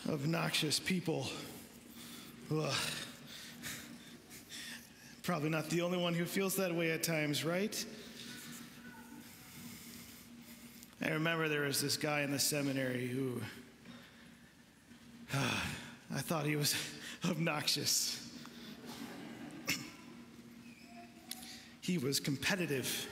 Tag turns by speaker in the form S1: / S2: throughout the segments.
S1: Obnoxious people. Ugh. Probably not the only one who feels that way at times, right? I remember there was this guy in the seminary who I thought he was obnoxious. He was competitive.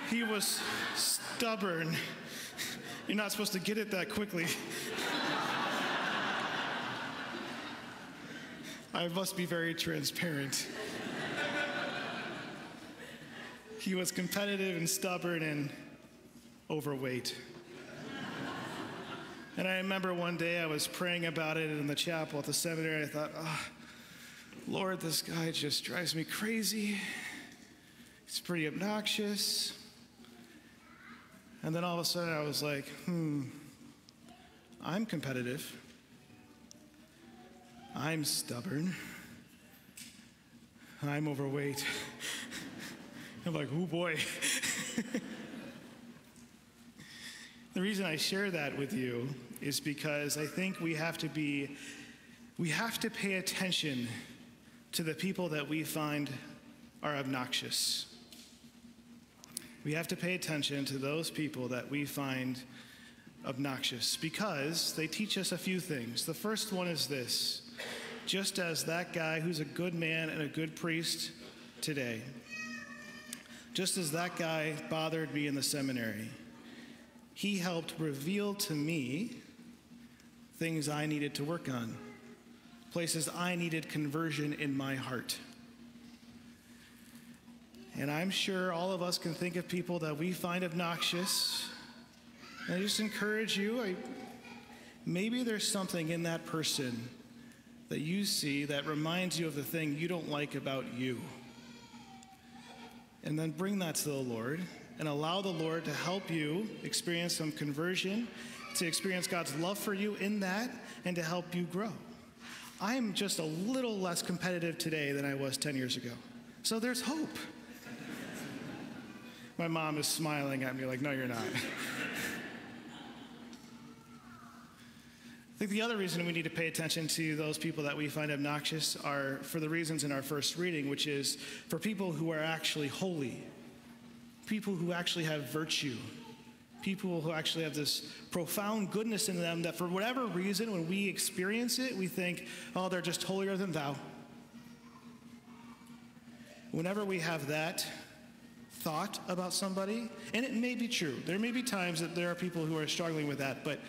S1: He was stubborn. You're not supposed to get it that quickly. I must be very transparent. He was competitive and stubborn and overweight. And I remember one day I was praying about it in the chapel at the seminary. I thought, oh, Lord, this guy just drives me crazy. He's pretty obnoxious. And then all of a sudden I was like, I'm competitive. I'm stubborn. I'm overweight. I'm like, oh boy. The reason I share that with you is because I think we have to pay attention to the people that we find are obnoxious. We have to pay attention to those people that we find obnoxious because they teach us a few things. The first one is this: just as that guy who's a good man and a good priest today, just as that guy bothered me in the seminary, he helped reveal to me things I needed to work on, places I needed conversion in my heart. And I'm sure all of us can think of people that we find obnoxious. And I just encourage you, maybe there's something in that person that you see that reminds you of the thing you don't like about you. And then bring that to the Lord and allow the Lord to help you experience some conversion, to experience God's love for you in that, and to help you grow. I'm just a little less competitive today than I was 10 years ago. So there's hope. My mom is smiling at me like, no, you're not. I think the other reason we need to pay attention to those people that we find obnoxious are for the reasons in our first reading, which is for people who are actually holy, people who actually have virtue, people who actually have this profound goodness in them that for whatever reason, when we experience it, we think, oh, they're just holier than thou. Whenever we have that thought about somebody, and it may be true, there may be times that there are people who are struggling with that, but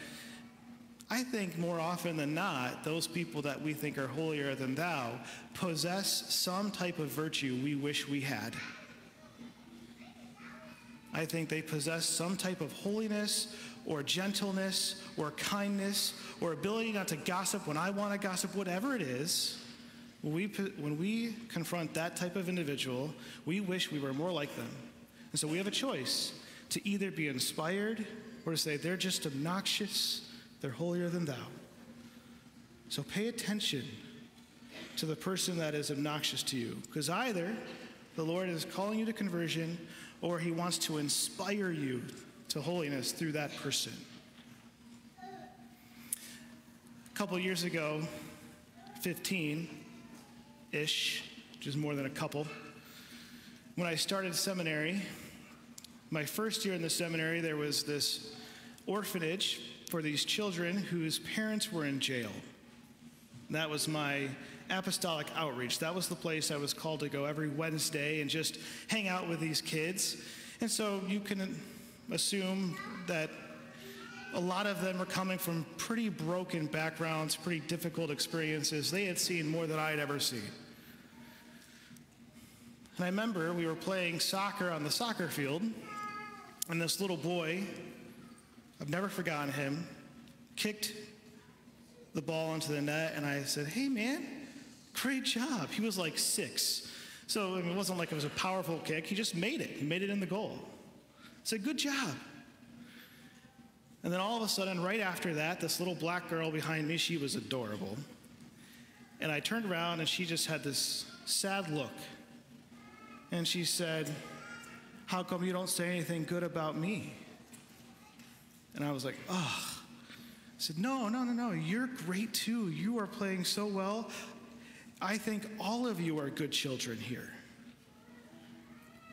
S1: I think more often than not, those people that we think are holier than thou possess some type of virtue we wish we had. I think they possess some type of holiness or gentleness or kindness or ability not to gossip when I want to gossip, whatever it is. When we confront that type of individual, we wish we were more like them. And so we have a choice to either be inspired or to say, they're just obnoxious, they're holier than thou. So pay attention to the person that is obnoxious to you, because either the Lord is calling you to conversion or he wants to inspire you to holiness through that person. A couple years ago, 15-ish, which is more than a couple, when I started seminary, my first year in the seminary, there was this orphanage for these children whose parents were in jail. And that was my apostolic outreach. That was the place I was called to go every Wednesday and just hang out with these kids. And so you can assume that a lot of them were coming from pretty broken backgrounds, pretty difficult experiences. They had seen more than I had ever seen. And I remember we were playing soccer on the soccer field, and this little boy, I've never forgotten him, kicked the ball into the net, and I said, hey man, great job. He was like 6. So it wasn't like it was a powerful kick. He just made it. He made it in the goal. I said, good job. And then all of a sudden, right after that, this little black girl behind me, she was adorable. And I turned around and she just had this sad look. And she said, how come you don't say anything good about me? And I was like, oh, said, no, you're great too. You are playing so well. I think all of you are good children here.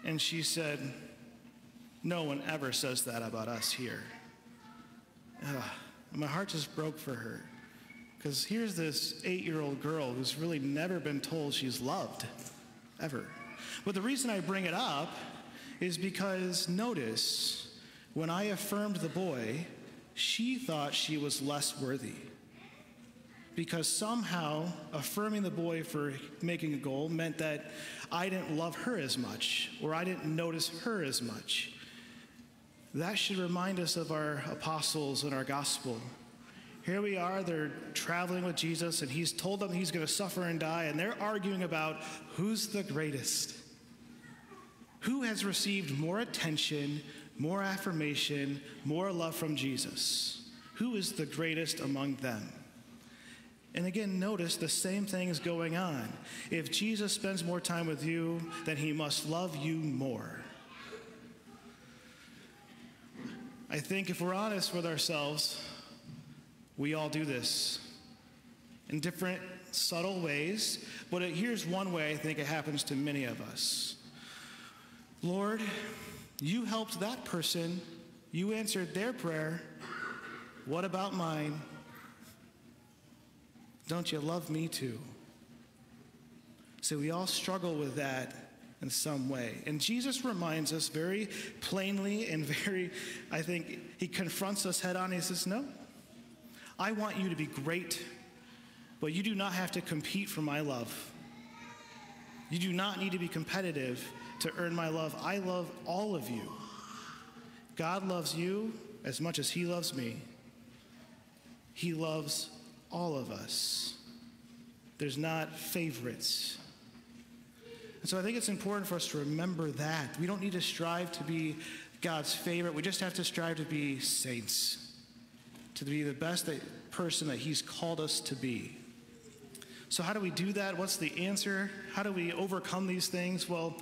S1: And she said, no one ever says that about us here. My heart just broke for her. Because here's this 8-year-old girl who's really never been told she's loved, ever. But the reason I bring it up is because, notice, when I affirmed the boy, she thought she was less worthy. Because somehow affirming the boy for making a goal meant that I didn't love her as much, or I didn't notice her as much. That should remind us of our apostles and our gospel. Here we are, they're traveling with Jesus, and he's told them he's going to suffer and die, and they're arguing about who's the greatest. Who has received more attention, more affirmation, more love from Jesus? Who is the greatest among them? And again, notice the same thing is going on. If Jesus spends more time with you, then he must love you more. I think if we're honest with ourselves, we all do this in different subtle ways, but here's one way I think it happens to many of us. Lord, you helped that person. You answered their prayer. What about mine? Don't you love me too? So we all struggle with that in some way. And Jesus reminds us very plainly and I think he confronts us head on. He says, no, I want you to be great, but you do not have to compete for my love. You do not need to be competitive to earn my love. I love all of you. God loves you as much as he loves me. He loves all of us. There's not favorites. And so I think it's important for us to remember that. We don't need to strive to be God's favorite. We just have to strive to be saints, to be the best person that he's called us to be. So how do we do that? What's the answer? How do we overcome these things? Well,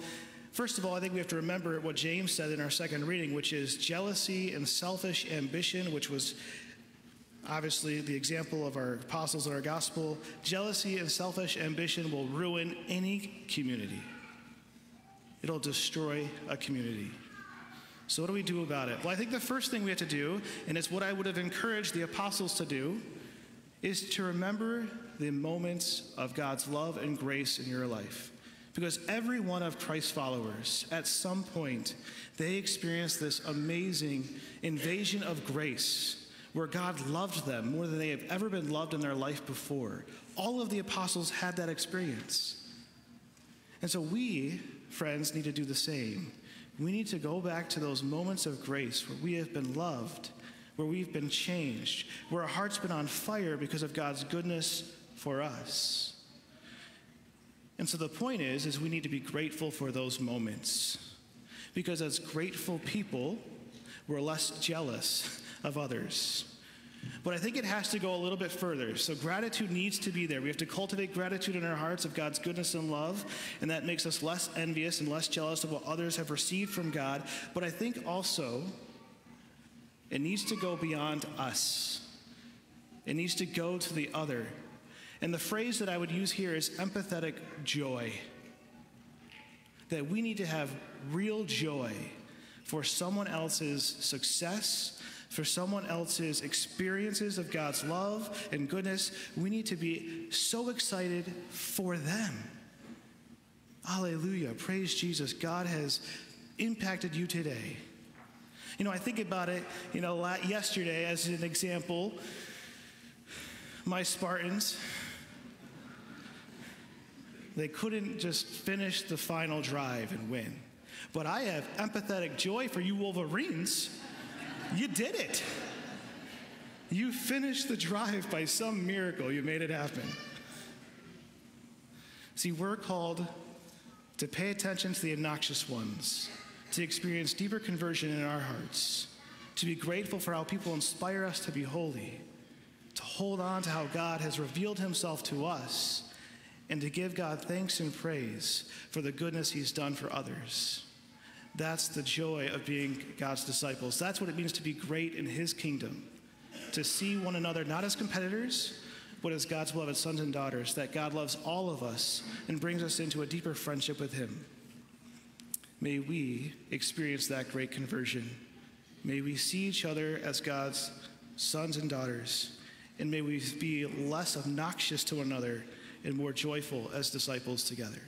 S1: first of all, I think we have to remember what James said in our second reading, which is jealousy and selfish ambition, which was obviously the example of our apostles in our gospel. Jealousy and selfish ambition will ruin any community. It'll destroy a community. So what do we do about it? Well, I think the first thing we have to do, and it's what I would have encouraged the apostles to do, is to remember the moments of God's love and grace in your life. Because every one of Christ's followers, at some point, they experienced this amazing invasion of grace where God loved them more than they have ever been loved in their life before. All of the apostles had that experience. And so we, friends, need to do the same. We need to go back to those moments of grace where we have been loved, where we've been changed, where our heart's been on fire because of God's goodness for us. And so the point is we need to be grateful for those moments. Because as grateful people, we're less jealous of others. But I think it has to go a little bit further. So gratitude needs to be there. We have to cultivate gratitude in our hearts of God's goodness and love, and that makes us less envious and less jealous of what others have received from God. But I think also it needs to go beyond us. It needs to go to the other. And the phrase that I would use here is empathetic joy. That we need to have real joy for someone else's success, for someone else's experiences of God's love and goodness. We need to be so excited for them. Hallelujah. Praise Jesus. God has impacted you today. I think about it, yesterday as an example, my Spartans, they couldn't just finish the final drive and win. But I have empathetic joy for you Wolverines. You did it. You finished the drive by some miracle. You made it happen. See, we're called to pay attention to the obnoxious ones, to experience deeper conversion in our hearts, to be grateful for how people inspire us to be holy, to hold on to how God has revealed himself to us, and to give God thanks and praise for the goodness he's done for others. That's the joy of being God's disciples. That's what it means to be great in his kingdom. to see one another not as competitors, but as God's beloved sons and daughters, that God loves all of us and brings us into a deeper friendship with him. May we experience that great conversion. May we see each other as God's sons and daughters, and may we be less obnoxious to one another and more joyful as disciples together.